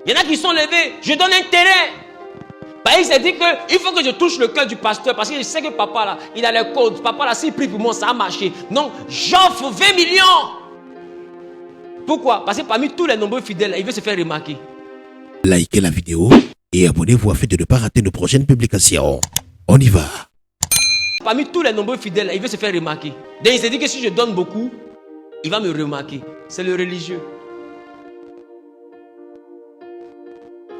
Il y en a qui sont levés, je donne un terrain. Bah, il s'est dit qu'il faut que je touche le cœur du pasteur parce que je sais que papa là, il a les codes. Papa là, s'il prie pour moi, ça a marché. Donc, j'offre 20 millions. Pourquoi? Parce que parmi tous les nombreux fidèles, il veut se faire remarquer. Likez la vidéo et abonnez-vous afin de ne pas rater nos prochaines publications. On y va. Parmi tous les nombreux fidèles, il veut se faire remarquer. Donc, il s'est dit que si je donne beaucoup, il va me remarquer. C'est le religieux.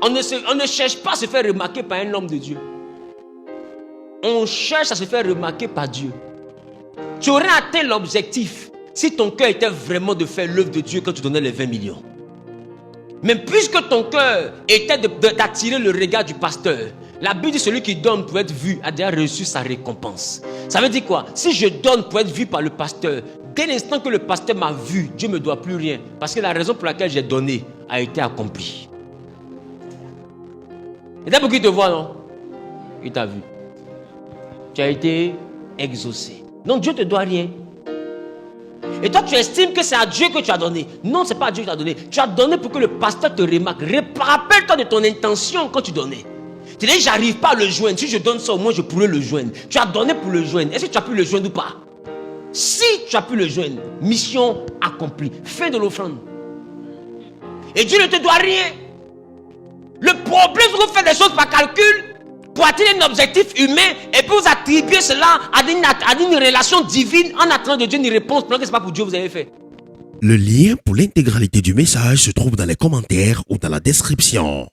On ne cherche pas à se faire remarquer par un homme de Dieu. On cherche à se faire remarquer par Dieu. Tu aurais atteint l'objectif si ton cœur était vraiment de faire l'œuvre de Dieu quand tu donnais les 20 millions. Mais puisque ton cœur était d'attirer le regard du pasteur, la Bible dit celui qui donne pour être vu a déjà reçu sa récompense. Ça veut dire quoi? Si je donne pour être vu par le pasteur, dès l'instant que le pasteur m'a vu, Dieu ne me doit plus rien. Parce que la raison pour laquelle j'ai donné a été accomplie. Et d'abord qu'il te voit, non? Il t'a vu. Tu as été exaucé. Donc Dieu ne te doit rien. Et toi, tu estimes que c'est à Dieu que tu as donné. Non, ce n'est pas à Dieu que tu as donné. Tu as donné pour que le pasteur te remarque. Rappelle-toi de ton intention quand tu donnais. Tu dis, j'arrive pas à le joindre. Si je donne ça, au moins je pourrais le joindre. Tu as donné pour le joindre. Est-ce que tu as pu le joindre ou pas? Si tu as pu le joindre, mission accomplie. Fin de l'offrande. Et Dieu ne te doit rien. Le problème, c'est que vous faites des choses par calcul pour atteindre un objectif humain et puis vous attribuez cela à une relation divine en attendant de Dieu une réponse pendant que ce n'est pas pour Dieu que vous avez fait. Le lien pour l'intégralité du message se trouve dans les commentaires ou dans la description.